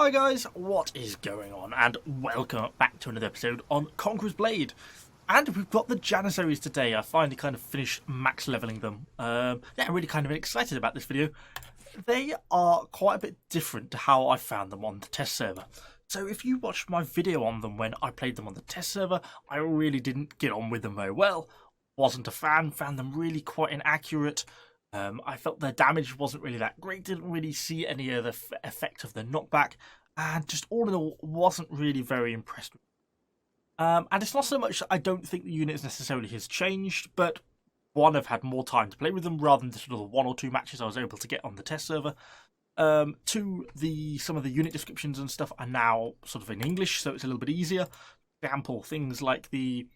Hi guys, what is going on? And welcome back to another episode on Conqueror's Blade. And we've got the Janissaries today. I finally kind of finished max leveling them. Yeah, I'm really kind of excited about this video. They are quite a bit different to how I found them on the test server. So if you watched my video on them when I played them on the test server, I really didn't get on with them very well. Wasn't a fan, found them really quite inaccurate. I felt their damage wasn't really that great, didn't really see any other effect of the knockback, and just all in all, wasn't really very impressed with and it's not so much that I don't think the unit necessarily has changed, but one, I've had more time to play with them rather than the sort of one or two matches I was able to get on the test server. Two, some of the unit descriptions and stuff are now sort of in English, so it's a little bit easier. For example, things like the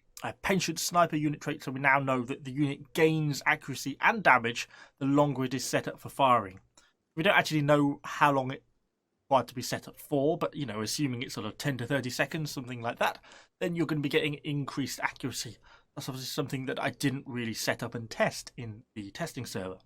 pensioned sniper unit trait, so we now know that the unit gains accuracy and damage the longer it is set up for firing. We don't actually know how long it required to be set up for, but you know, assuming it's sort of 10 to 30 seconds, something like that, then you're going to be getting increased accuracy. That's obviously something that I didn't really set up and test in the testing server.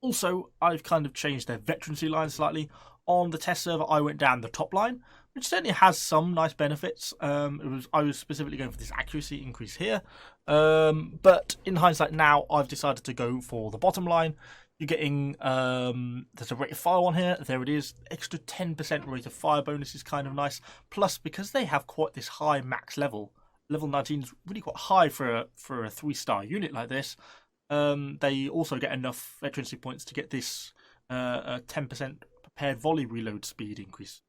Also, I've kind of changed their veterancy line slightly. On the test server, I went down the top line, which certainly has some nice benefits. I was specifically going for this accuracy increase here. But in hindsight now, I've decided to go for the bottom line. You're getting, there's a rate of fire on here. There it is. Extra 10% rate of fire bonus is kind of nice. Plus, because they have quite this high max level, level 19 is really quite high for a 3-star unit like this. They also get enough veterancy points to get this 10% prepared volley reload speed increase.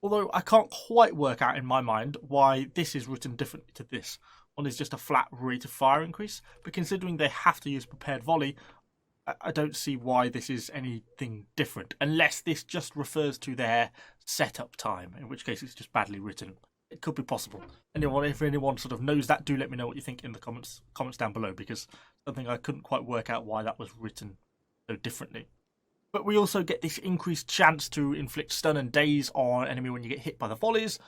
Although I can't quite work out in my mind why this is written differently to this. One is just a flat rate of fire increase, but considering they have to use prepared volley, I don't see why this is anything different, unless this just refers to their setup time, in which case it's just badly written. It could be possible. Anyway, if anyone sort of knows that, do let me know what you think in the comments down below, because something I couldn't quite work out why that was written so differently. But we also get this increased chance to inflict stun and daze on enemy when you get hit by the volleys.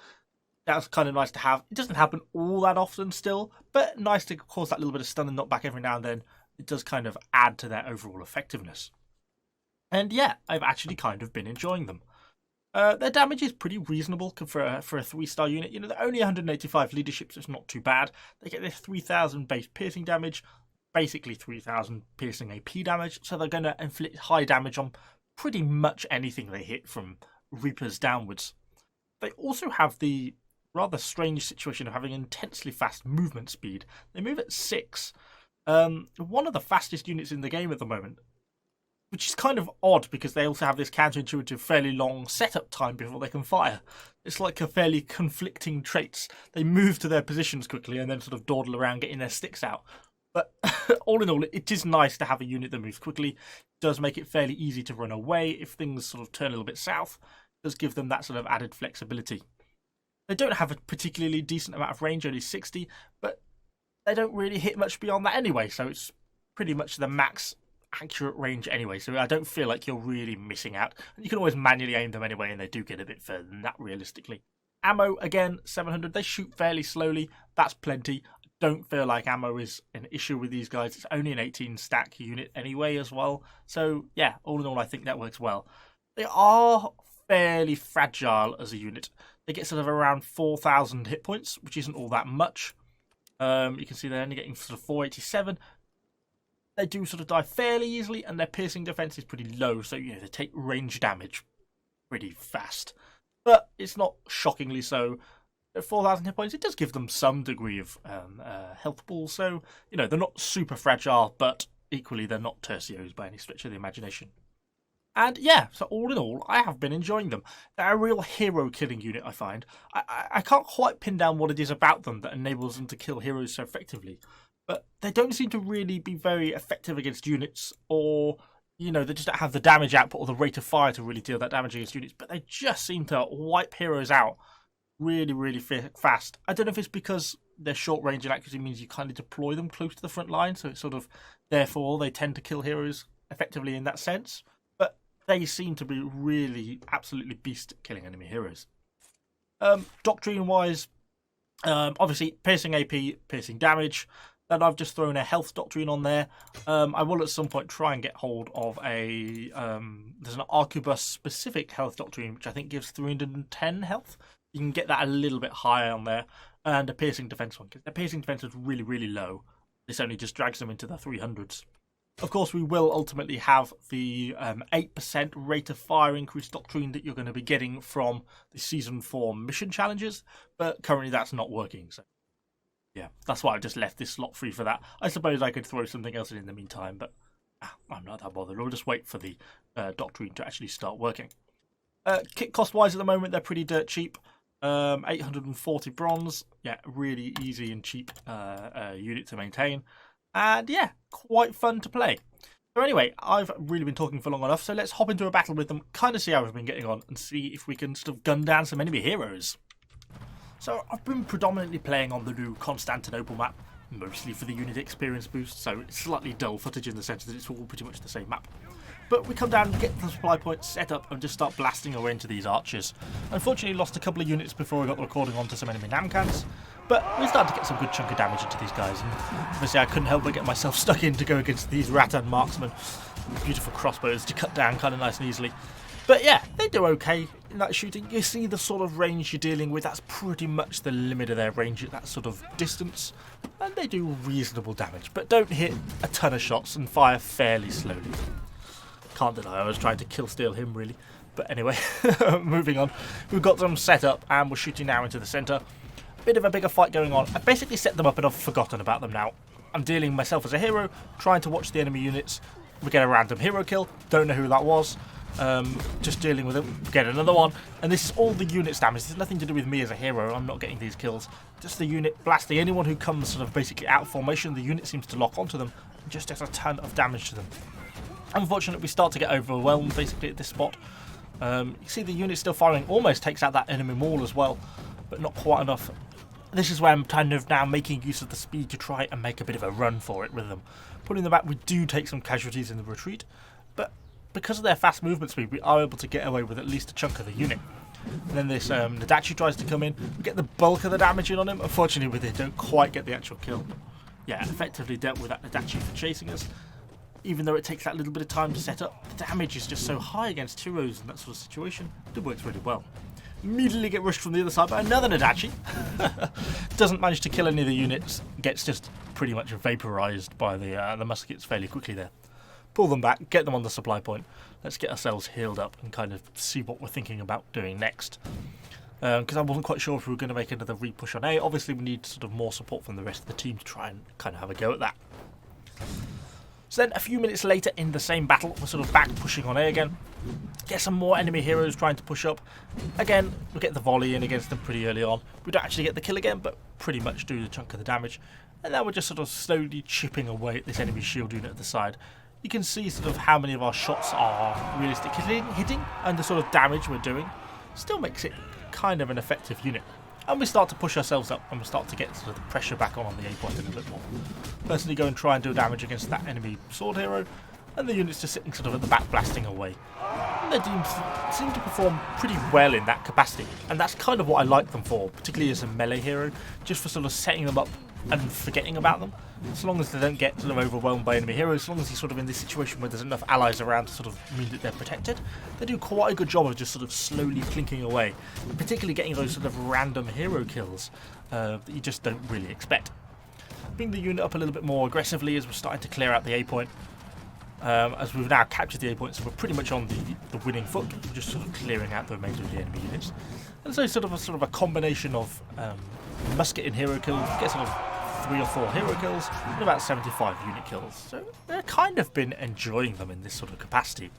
That's kind of nice to have. It doesn't happen all that often still, but nice to cause that little bit of stun and knockback every now and then. It does kind of add to their overall effectiveness. And yeah, I've actually kind of been enjoying them. Their damage is pretty reasonable for a 3-star unit. You know, they're only 185 leadership, so it's not too bad. They get this 3,000 base piercing damage, basically 3,000 piercing AP damage, so they're going to inflict high damage on pretty much anything they hit from Reapers downwards. They also have the rather strange situation of having intensely fast movement speed. They move at 6. One of the fastest units in the game at the moment, which is kind of odd because they also have this counterintuitive, fairly long setup time before they can fire. It's like a fairly conflicting traits. They move to their positions quickly and then sort of dawdle around getting their sticks out. But all in all, it is nice to have a unit that moves quickly. It does make it fairly easy to run away if things sort of turn a little bit south. It does give them that sort of added flexibility. They don't have a particularly decent amount of range, only 60, but they don't really hit much beyond that anyway, so it's pretty much the max accurate range anyway, so I don't feel like you're really missing out. And you can always manually aim them anyway, and they do get a bit further than that realistically. Ammo, again, 700. They shoot fairly slowly. That's plenty. I don't feel like ammo is an issue with these guys. It's only an 18 stack unit anyway as well. So yeah, all in all, I think that works well. They are fairly fragile as a unit. They get sort of around 4,000 hit points, which isn't all that much. You can see they're only getting sort of 487. They do sort of die fairly easily, and their piercing defense is pretty low, so you know they take range damage pretty fast. But it's not shockingly so. At 4,000 hit points, it does give them some degree of health pool, so you know they're not super fragile, but equally they're not tercios by any stretch of the imagination. And yeah, so all in all, I have been enjoying them. They're a real hero-killing unit, I find. I can't quite pin down what it is about them that enables them to kill heroes so effectively. But they don't seem to really be very effective against units, or, you know, they just don't have the damage output or the rate of fire to really deal that damage against units. But they just seem to wipe heroes out really, really fast. I don't know if it's because their short range and accuracy means you kind of deploy them close to the front line, so it's sort of, therefore, they tend to kill heroes effectively in that sense. They seem to be really absolutely beast at killing enemy heroes. Doctrine-wise, obviously piercing AP, piercing damage. Then I've just thrown a health doctrine on there. I will at some point try and get hold of a... there's an arquebus specific health doctrine, which I think gives 310 health. You can get that a little bit higher on there. And a piercing defense one, because their piercing defense is really, really low. This only just drags them into the 300s. Of course, we will ultimately have the 8% rate of fire increase doctrine that you're going to be getting from the Season 4 mission challenges, but currently that's not working. So, yeah, that's why I've just left this slot free for that. I suppose I could throw something else in the meantime, but I'm not that bothered. I'll just wait for the doctrine to actually start working. Kit cost-wise at the moment, they're pretty dirt cheap. 840 bronze. Yeah, really easy and cheap unit to maintain. And yeah, quite fun to play. So anyway, I've really been talking for long enough, so let's hop into a battle with them, kind of see how we've been getting on, and see if we can sort of gun down some enemy heroes. So I've been predominantly playing on the new Constantinople map, mostly for the unit experience boost, so it's slightly dull footage in the sense that it's all pretty much the same map. But we come down and get the supply point set up and just start blasting away into these archers. Unfortunately, lost a couple of units before we got the recording onto some enemy Namkhans, but we started to get some good chunk of damage into these guys. And obviously, I couldn't help but get myself stuck in to go against these Rattan marksmen. Beautiful crossbows to cut down kind of nice and easily. But yeah, they do okay in that shooting. You see the sort of range you're dealing with, that's pretty much the limit of their range at that sort of distance. And they do reasonable damage, but don't hit a ton of shots and fire fairly slowly. Can't deny I was trying to kill steal him really. But anyway, moving on. We've got them set up and we're shooting now into the centre. Bit of a bigger fight going on. I've basically set them up and I've forgotten about them now. I'm dealing myself as a hero, trying to watch the enemy units. We get a random hero kill, don't know who that was. Just dealing with them, get another one. And this is all the unit's damage. There's nothing to do with me as a hero, I'm not getting these kills. Just the unit blasting anyone who comes sort of basically out of formation. The unit seems to lock onto them and just does a ton of damage to them. Unfortunately, we start to get overwhelmed basically at this spot. You see the unit still firing, almost takes out that enemy mall as well, but not quite enough. This is where I'm kind of now making use of the speed to try and make a bit of a run for it with them. Pulling them back, we do take some casualties in the retreat, but because of their fast movement speed, we are able to get away with at least a chunk of the unit. And then this Nadachi tries to come in, we get the bulk of the damage in on him. Unfortunately, we don't quite get the actual kill. Yeah, effectively dealt with that Nadachi for chasing us. Even though it takes that little bit of time to set up, the damage is just so high against heroes in that sort of situation. It works really well. Immediately get rushed from the other side by another Nadachi. Doesn't manage to kill any of the units. Gets just pretty much vaporised by the muskets fairly quickly there. Pull them back, get them on the supply point. Let's get ourselves healed up and kind of see what we're thinking about doing next. Because I wasn't quite sure if we were going to make another re-push on A. Obviously we need sort of more support from the rest of the team to try and kind of have a go at that. So then a few minutes later in the same battle, we're sort of back pushing on A again. Get some more enemy heroes trying to push up. Again, we get the volley in against them pretty early on. We don't actually get the kill again, but pretty much do the chunk of the damage. And now we're just sort of slowly chipping away at this enemy shield unit at the side. You can see sort of how many of our shots are realistically hitting and the sort of damage we're doing. Still makes it kind of an effective unit. And we start to push ourselves up and we start to get sort of the pressure back on the A point a little bit more. Personally go and try and do damage against that enemy sword hero, and the unit's just sitting sort of at the back blasting away. And they seem to perform pretty well in that capacity, and that's kind of what I like them for, particularly as a melee hero, just for sort of setting them up and forgetting about them. As long as they don't get sort of overwhelmed by enemy heroes, as long as you're sort of in this situation where there's enough allies around to sort of mean that they're protected, they do quite a good job of just sort of slowly clinking away, particularly getting those sort of random hero kills that you just don't really expect. Bring the unit up a little bit more aggressively as we're starting to clear out the A point. As we've now captured the A point, so we're pretty much on the winning foot. We're just sort of clearing out the remainder of the enemy units. And so sort of a combination of musket and hero kills, get sort of 3 or 4 hero kills, and about 75 unit kills. So they've kind of been enjoying them in this sort of capacity.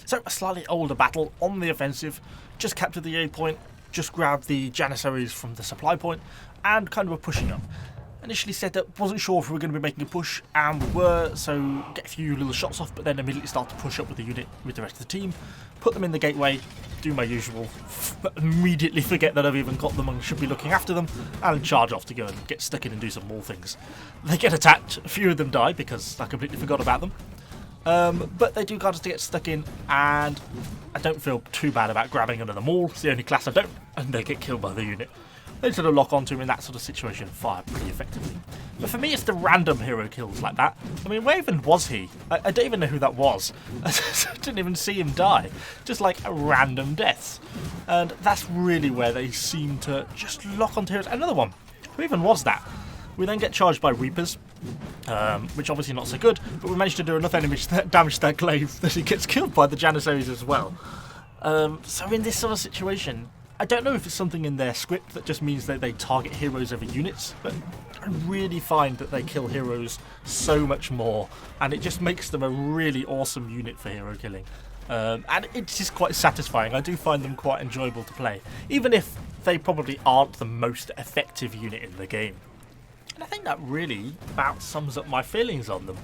So a slightly older battle on the offensive, just captured the A point, just grabbed the Janissaries from the supply point, and kind of were pushing up. Initially set up, wasn't sure if we were going to be making a push, and we were, so get a few little shots off, but then immediately start to push up with the unit, with the rest of the team, put them in the gateway, do my usual, immediately forget that I've even got them and should be looking after them, and charge off to go and get stuck in and do some more things. They get attacked, a few of them die because I completely forgot about them, but they do manage to get stuck in, and I don't feel too bad about grabbing another maul. It's the only class I don't, and they get killed by the unit. they sort of lock onto him in that sort of situation and fire pretty effectively. But for me, it's the random hero kills like that. I mean, where even was he? I don't even know who that was. I didn't even see him die. Just like random deaths. And that's really where they seem to just lock onto heroes. Another one. Who even was that? We then get charged by Reapers, which obviously not so good, but we managed to do enough damage to that glaive that he gets killed by the Janissaries as well. So in this sort of situation, I don't know if it's something in their script that just means that they target heroes over units, but I really find that they kill heroes so much more, and it just makes them a really awesome unit for hero killing. And it's just quite satisfying. I do find them quite enjoyable to play, even if they probably aren't the most effective unit in the game. And I think that really about sums up my feelings on them.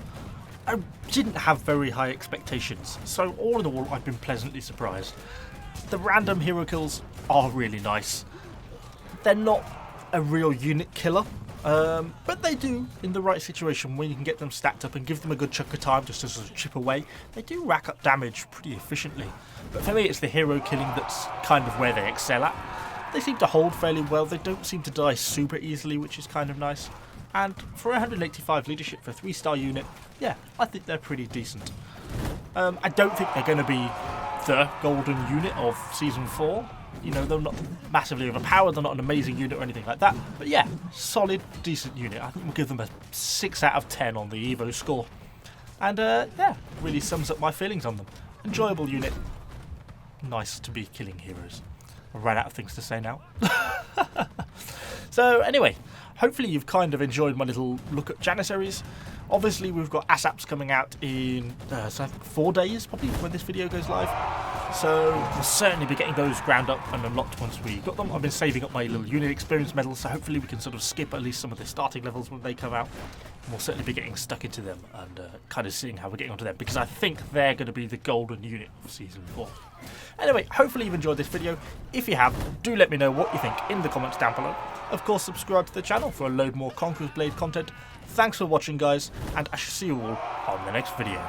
I didn't have very high expectations, so all in all I've been pleasantly surprised. The random hero kills are really nice. They're not a real unit killer, but they do, in the right situation, when you can get them stacked up and give them a good chunk of time just to sort of chip away, they do rack up damage pretty efficiently. But for me, it's the hero killing that's kind of where they excel at. They seem to hold fairly well, they don't seem to die super easily, which is kind of nice. And for 185 leadership for a 3-star unit, yeah, I think they're pretty decent. I don't think they're going to be the golden unit of Season 4. You know, they're not massively overpowered, they're not an amazing unit or anything like that. But yeah, solid, decent unit. I think we'll give them a 6 out of 10 on the Evo score. And yeah, really sums up my feelings on them. Enjoyable unit. Nice to be killing heroes. I ran out of things to say now. So anyway, hopefully you've kind of enjoyed my little look at Janissaries. Obviously we've got ASAPs coming out in so I think 4 days probably when this video goes live. So we'll certainly be getting those ground up and unlocked once we got them. I've been saving up my little unit experience medals, so hopefully we can sort of skip at least some of the starting levels when they come out. And we'll certainly be getting stuck into them and kind of seeing how we're getting onto them, because I think they're going to be the golden unit of Season 4. Anyway, hopefully you've enjoyed this video. If you have, do let me know what you think in the comments down below. Of course, subscribe to the channel for a load more Conqueror's Blade content. Thanks for watching, guys, and I shall see you all on the next video.